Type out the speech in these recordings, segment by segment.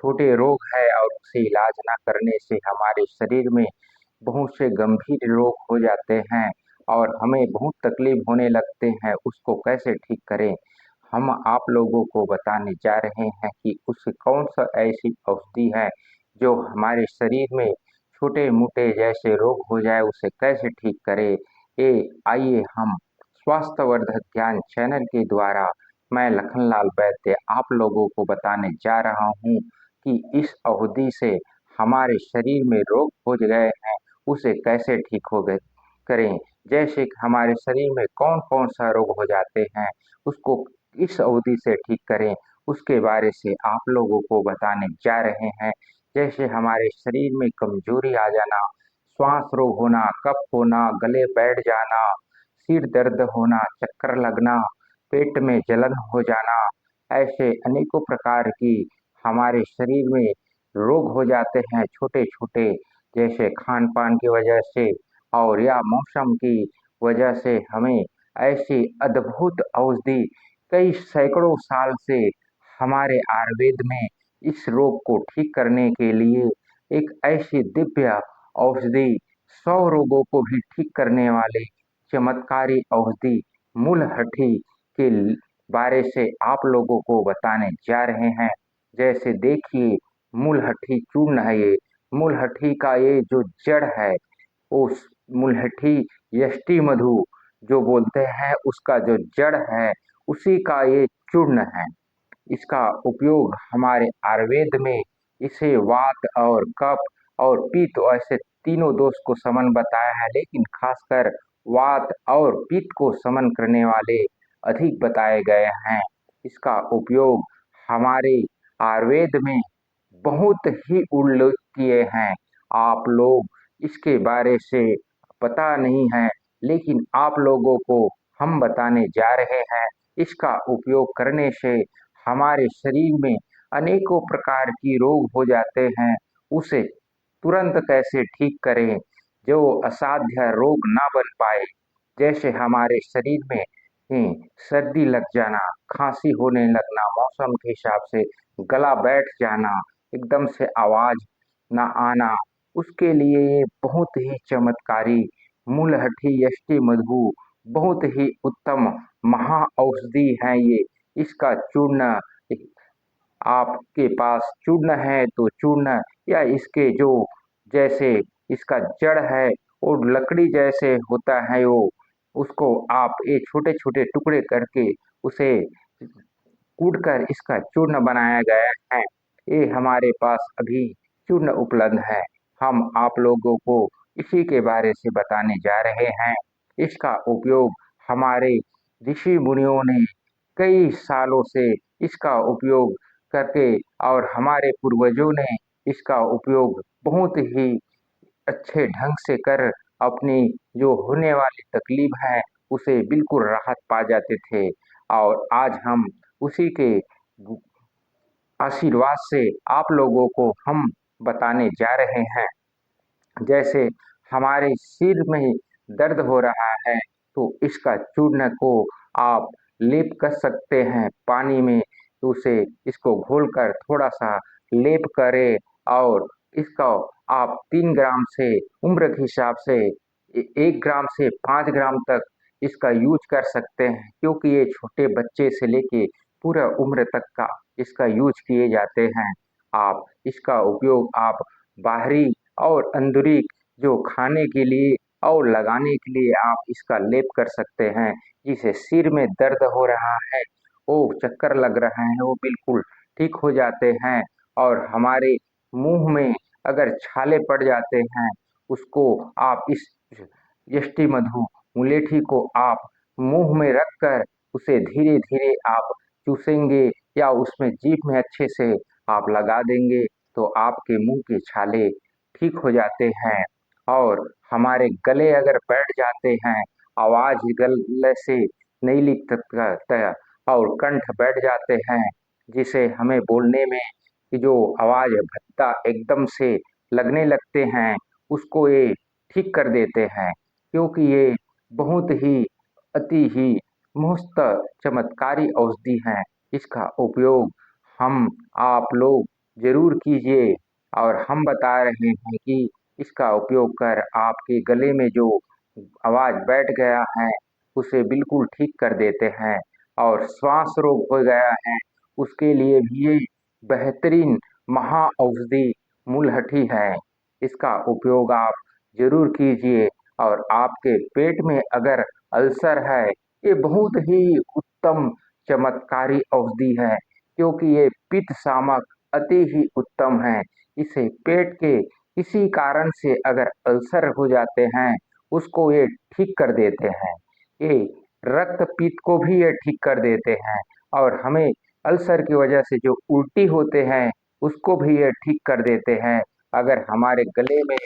छोटे रोग है और उसे इलाज ना करने से हमारे शरीर में बहुत से गंभीर रोग हो जाते हैं और हमें बहुत तकलीफ होने लगते हैं। उसको कैसे ठीक करें, हम आप लोगों को बताने जा रहे हैं कि उस कौन सा ऐसी औषधि है जो हमारे शरीर में छोटे मोटे जैसे रोग हो जाए उसे कैसे ठीक करे। ये आइए हम स्वास्थ्यवर्धक ज्ञान चैनल के द्वारा मैं लखनलाल वैद्य आप लोगों को बताने जा रहा हूँ कि इस अवधि से हमारे शरीर में रोग हो गए हैं उसे कैसे ठीक हो गए करें। जैसे कि हमारे शरीर में कौन कौन सा रोग हो जाते हैं उसको इस अवधि से ठीक करें, उसके बारे से आप लोगों को बताने जा रहे हैं। जैसे हमारे शरीर में कमजोरी आ जाना, श्वास रोग होना, कफ होना, गले बैठ जाना, सिर दर्द होना, चक्कर लगना, पेट में जलन हो जाना, ऐसे अनेकों प्रकार की हमारे शरीर में रोग हो जाते हैं छोटे छोटे। जैसे खान पान की वजह से और या मौसम की वजह से हमें ऐसी अद्भुत औषधि कई सैकड़ों साल से हमारे आयुर्वेद में इस रोग को ठीक करने के लिए एक ऐसी दिव्य औषधि 100 रोगों को भी ठीक करने वाले चमत्कारी औषधि मूलहठी के बारे से आप लोगों को बताने जा रहे हैं। जैसे देखिए, मूलहठी चूर्ण है ये। मूलहठी का ये जो जड़ है, उस मूलहठी यष्टि मधु जो बोलते हैं उसका जो जड़ है उसी का ये चूर्ण है। इसका उपयोग हमारे आयुर्वेद में इसे वात और कफ और पित्त ऐसे तीनों दोष को समन बताया है, लेकिन खासकर वात और पित्त को समन करने वाले अधिक बताए गए हैं। इसका उपयोग हमारे आयुर्वेद में बहुत ही उल्लेख किए हैं। आप लोग इसके बारे से पता नहीं है, लेकिन आप लोगों को हम बताने जा रहे हैं। इसका उपयोग करने से हमारे शरीर में अनेकों प्रकार की रोग हो जाते हैं, उसे तुरंत कैसे ठीक करें जो असाध्य रोग ना बन पाए। जैसे हमारे शरीर में सर्दी लग जाना, खांसी होने लगना, मौसम के हिसाब से गला बैठ जाना, एकदम से आवाज ना आना, उसके लिए ये बहुत ही चमत्कारी मूलहठी यष्टि मधु बहुत ही उत्तम महा औषधि है ये। इसका चूर्ण आपके पास चूर्ण है तो चूर्ण या इसके जो जैसे इसका जड़ है और लकड़ी जैसे होता है वो, उसको आप ये छोटे छोटे टुकड़े करके उसे कूट कर इसका चूर्ण बनाया गया है। ये हमारे पास अभी चूर्ण उपलब्ध है। हम आप लोगों को इसी के बारे से बताने जा रहे हैं। इसका उपयोग हमारे ऋषि मुनियों ने कई सालों से इसका उपयोग करके और हमारे पूर्वजों ने इसका उपयोग बहुत ही अच्छे ढंग से कर अपनी जो होने वाली तकलीफ है उसे बिल्कुल राहत पा जाते थे। और आज हम उसी के आशीर्वाद से आप लोगों को हम बताने जा रहे हैं। जैसे हमारे सिर में दर्द हो रहा है तो इसका चूर्ण को आप लेप कर सकते हैं पानी में, तो उसे इसको घोलकर थोड़ा सा लेप करें और इसका आप 3 ग्राम से उम्र के हिसाब से 1 ग्राम से 5 ग्राम तक इसका यूज कर सकते हैं, क्योंकि ये छोटे बच्चे से लेके पूरा उम्र तक का इसका यूज किए जाते हैं। आप इसका उपयोग आप बाहरी और अंदरूनी जो खाने के लिए और लगाने के लिए आप इसका लेप कर सकते हैं, जिसे सिर में दर्द हो रहा है, वो चक्कर लग रहे हैं, वो बिल्कुल ठीक हो जाते हैं। और हमारे मुंह में अगर छाले पड़ जाते हैं उसको आप इस यष्टि मधु मुलेठी को आप मुंह में रखकर उसे धीरे धीरे आप चूसेंगे या उसमें जीभ में अच्छे से आप लगा देंगे तो आपके मुंह के छाले ठीक हो जाते हैं। और हमारे गले अगर बैठ जाते हैं, आवाज गले से नहीं निकल सकता और कंठ बैठ जाते हैं, जिसे हमें बोलने में कि जो आवाज भद्दा एकदम से लगने लगते हैं, उसको ये ठीक कर देते हैं। क्योंकि ये बहुत ही अति ही मस्त चमत्कारी औषधि है। इसका उपयोग हम आप लोग ज़रूर कीजिए। और हम बता रहे हैं कि इसका उपयोग कर आपके गले में जो आवाज़ बैठ गया है, उसे बिल्कुल ठीक कर देते हैं। और श्वास रोग हो गया है, उसके लिए भी ये बेहतरीन महाऔषधि मुलहठी है। इसका उपयोग आप ज़रूर कीजिए। और आपके पेट में अगर अल्सर है, ये बहुत ही उत्तम चमत्कारी औषधि है, क्योंकि ये पित्त शामक अति ही उत्तम है। इसे पेट के किसी कारण से अगर अल्सर हो जाते हैं, उसको ये ठीक कर देते हैं। ये रक्तपित्त को भी ये ठीक कर देते हैं। और हमें अल्सर की वजह से जो उल्टी होते हैं, उसको भी ये ठीक कर देते हैं। अगर हमारे गले में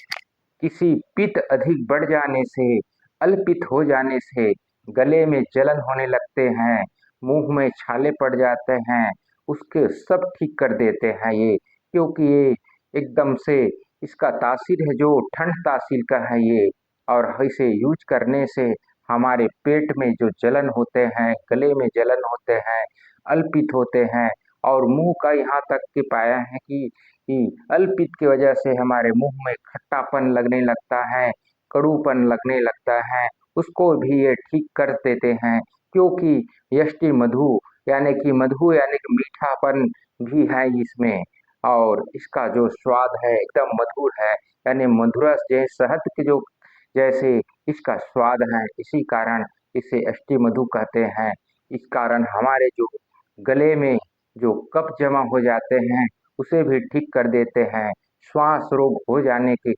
किसी पित्त अधिक बढ़ जाने से, अल्पित हो जाने से गले में जलन होने लगते हैं, मुंह में छाले पड़ जाते हैं, उसके सब ठीक कर देते हैं ये। क्योंकि ये एकदम से इसका तासीर है जो ठंड तासीर का है ये। और इसे यूज करने से हमारे पेट में जो जलन होते हैं, गले में जलन होते हैं, अल्पित होते हैं, और मुंह का यहाँ तक कि पाया है कि अल्पित की वजह से हमारे मुंह में खट्टापन लगने लगता है, कड़ूपन लगने लगता है, उसको भी ये ठीक कर देते हैं। क्योंकि यष्टि मधु यानी कि मीठापन भी है इसमें। और इसका जो स्वाद है एकदम मधुर है, यानी मधुरस जैसे शहद के जो जैसे इसका स्वाद है, इसी कारण इसे अष्टि मधु कहते हैं। इस कारण हमारे जो गले में जो कफ जमा हो जाते हैं, उसे भी ठीक कर देते हैं। श्वास रोग हो जाने के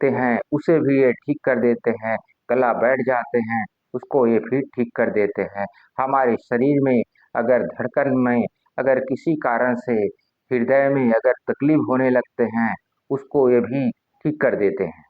ते हैं, उसे भी ये ठीक कर देते हैं। गला बैठ जाते हैं, उसको ये भी ठीक कर देते हैं। हमारे शरीर में अगर धड़कन में अगर किसी कारण से हृदय में अगर तकलीफ होने लगते हैं, उसको ये भी ठीक कर देते हैं।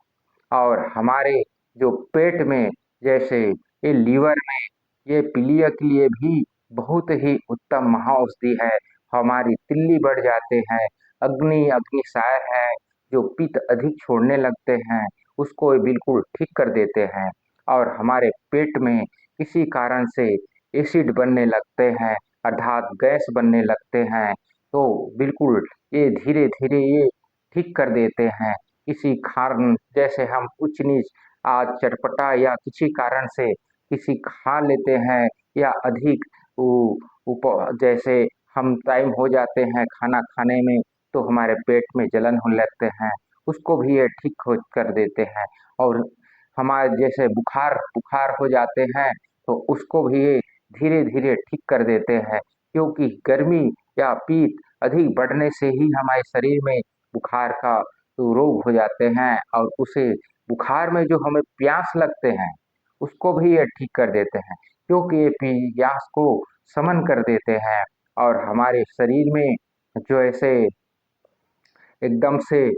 और हमारे जो पेट में जैसे ये लीवर में ये पीलिया के लिए भी बहुत ही उत्तम महाऔषधि है। हमारी तिल्ली बढ़ जाते हैं, अग्निसाय है, जो पित्त अधिक छोड़ने लगते हैं, उसको ये बिल्कुल ठीक कर देते हैं। और हमारे पेट में किसी कारण से एसिड बनने लगते हैं, अर्थात गैस बनने लगते हैं, तो बिल्कुल ये धीरे धीरे ये ठीक कर देते हैं। किसी कारण जैसे हम उच्च नीच आज चटपटा या किसी कारण से किसी खा लेते हैं, या अधिक उ, उप जैसे हम टाइम हो जाते हैं खाना खाने में, तो हमारे पेट में जलन होने लगते हैं, उसको भी ये ठीक हो कर देते हैं। और हमारे जैसे बुखार बुखार हो जाते हैं, तो उसको भी ये धीरे धीरे ठीक कर देते हैं। क्योंकि गर्मी या पीत अधिक बढ़ने से ही हमारे शरीर में बुखार का तो रोग हो जाते हैं। और उसे बुखार में जो हमें प्यास लगते हैं, उसको भी ये ठीक कर देते हैं। क्योंकि ये प्यास को समन कर देते हैं। और हमारे शरीर में जो ऐसे एकदम से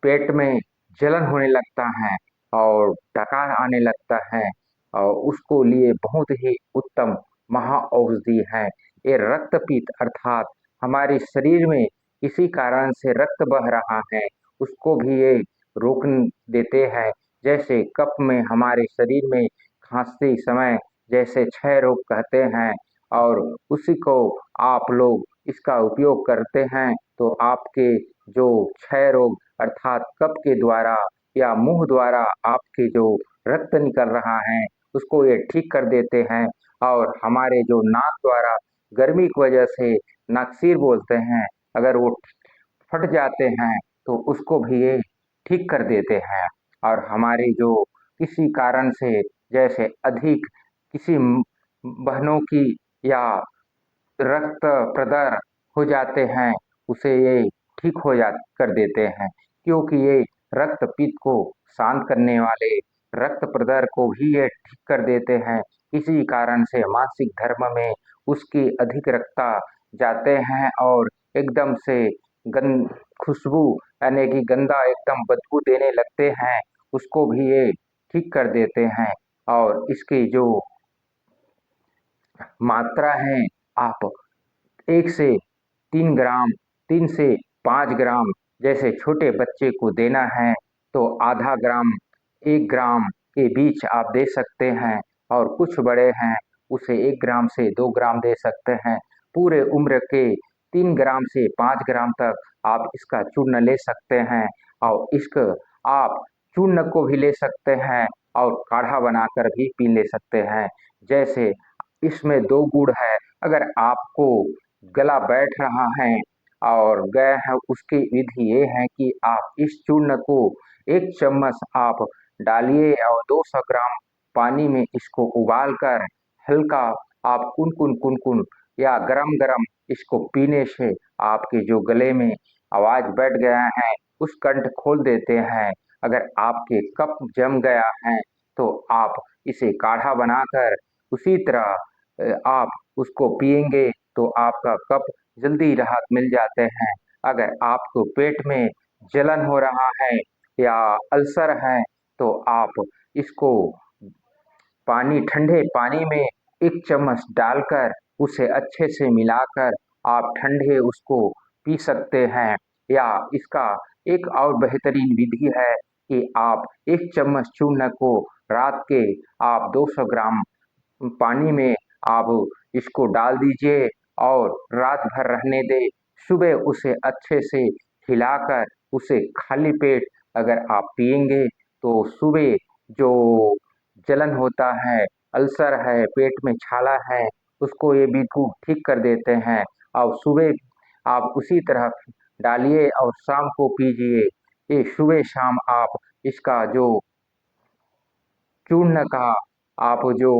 पेट में जलन होने लगता है और डकार आने लगता है, और उसको लिए बहुत ही उत्तम महाऔषधि है। ये रक्तपित्त अर्थात हमारे शरीर में किसी कारण से रक्त बह रहा है, उसको भी ये रोक देते हैं। जैसे कफ में हमारे शरीर में खांसते समय जैसे क्षय रोग कहते हैं, और उसी को आप लोग इसका उपयोग करते हैं, तो आपके जो क्षय रोग अर्थात कफ के द्वारा या मुंह द्वारा आपके जो रक्त निकल रहा है, उसको ये ठीक कर देते हैं। और हमारे जो नाक द्वारा गर्मी की वजह से नाकसीर बोलते हैं, अगर वो फट जाते हैं, तो उसको भी ये ठीक कर देते हैं। और हमारे जो किसी कारण से जैसे अधिक किसी बहनों की या रक्त प्रदर हो जाते हैं, उसे ये ठीक हो जा कर देते हैं। क्योंकि ये रक्तपित्त को शांत करने वाले रक्त प्रदर को भी ये ठीक कर देते हैं। इसी कारण से मासिक धर्म में उसकी अधिक रक्ता जाते हैं, और एकदम से गन खुशबू यानी कि गंदा एकदम बदबू देने लगते हैं, उसको भी ये ठीक कर देते हैं। और इसकी जो मात्रा है, आप 1 से 3 ग्राम, 3 से 5 ग्राम जैसे छोटे बच्चे को देना है, तो आधा ग्राम, 1 ग्राम के बीच आप दे सकते हैं। और कुछ बड़े हैं, उसे 1 ग्राम से 2 ग्राम दे सकते हैं। पूरे उम्र के 3 ग्राम से 5 ग्राम तक आप इसका चूर्ण ले सकते हैं और इसक आप चूर्ण को भी ले सकते हैं और काढ़ा बनाकर भी पी ले सकते हैं। जैसे इसमें 2 गुण है, अगर आपको गला बैठ रहा है और गए हैं, उसकी विधि ये है कि आप इस चूर्ण को 1 चम्मच आप डालिए और 200 ग्राम पानी में इसको उबाल कर हल्का आप कुन-कुन या गरम-गरम इसको पीने से आपके जो गले में आवाज बैठ गया है, उस कंठ खोल देते हैं। अगर आपके कफ जम गया है, तो आप इसे काढ़ा बनाकर उसी तरह आप उसको पिएंगे तो आपका कफ जल्दी राहत मिल जाते हैं। अगर आपको पेट में जलन हो रहा है या अल्सर है, तो आप इसको पानी ठंडे पानी में 1 चम्मच डालकर उसे अच्छे से मिलाकर आप ठंडे उसको पी सकते हैं। या इसका एक और बेहतरीन विधि है कि आप 1 चम्मच चूर्ण को रात के आप 200 ग्राम पानी में आप इसको डाल दीजिए और रात भर रहने दें। सुबह उसे अच्छे से हिलाकर उसे खाली पेट अगर आप पिएंगे तो सुबह जो जलन होता है, अल्सर है, पेट में छाला है, उसको ये बिल्कुल ठीक कर देते हैं और सुबह आप उसी तरह डालिए और शाम को पीजिए। ये सुबह-शाम आप इसका जो चूर्ण का आप जो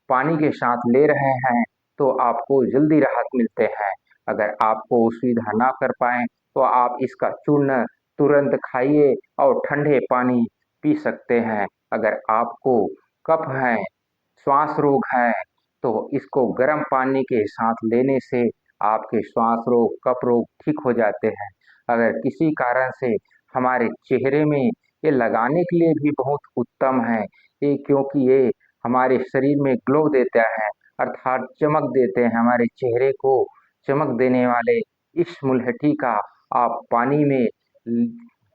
पानी के साथ ले रहे हैं, तो आपको जल्दी राहत मिलते हैं। अगर आपको वो सुविधा ना कर पाएँ, तो आप इसका चूर्ण तुरंत खाइए और ठंडे पानी पी सकते हैं। अगर आपको कफ है, श्वास रोग है, तो इसको गर्म पानी के साथ लेने से आपके श्वास रोग, कफ रोग ठीक हो जाते हैं। अगर किसी कारण से हमारे चेहरे में ये लगाने के लिए भी बहुत उत्तम है। ये क्योंकि ये हमारे शरीर में ग्लो देता है, अर्थात चमक देते हैं। हमारे चेहरे को चमक देने वाले इस मुलहठी का आप पानी में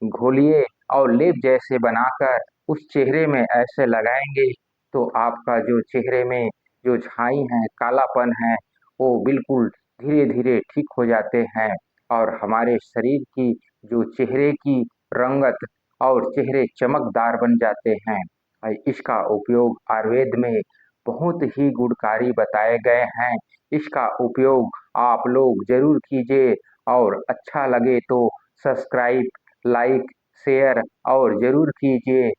घोलिए और लेप जैसे बनाकर उस चेहरे में ऐसे लगाएंगे, तो आपका जो चेहरे में जो झाई है, कालापन है, वो बिल्कुल धीरे-धीरे ठीक हो जाते हैं और हमारे शरीर की जो चेहरे की रंगत और चेहरे चमकदार बन जाते हैं। इसका उपयोग आयुर्वेद में बहुत ही गुणकारी बताए गए हैं। इसका उपयोग आप लोग ज़रूर कीजिए और अच्छा लगे तो सब्सक्राइब, लाइक, शेयर और ज़रूर कीजिए।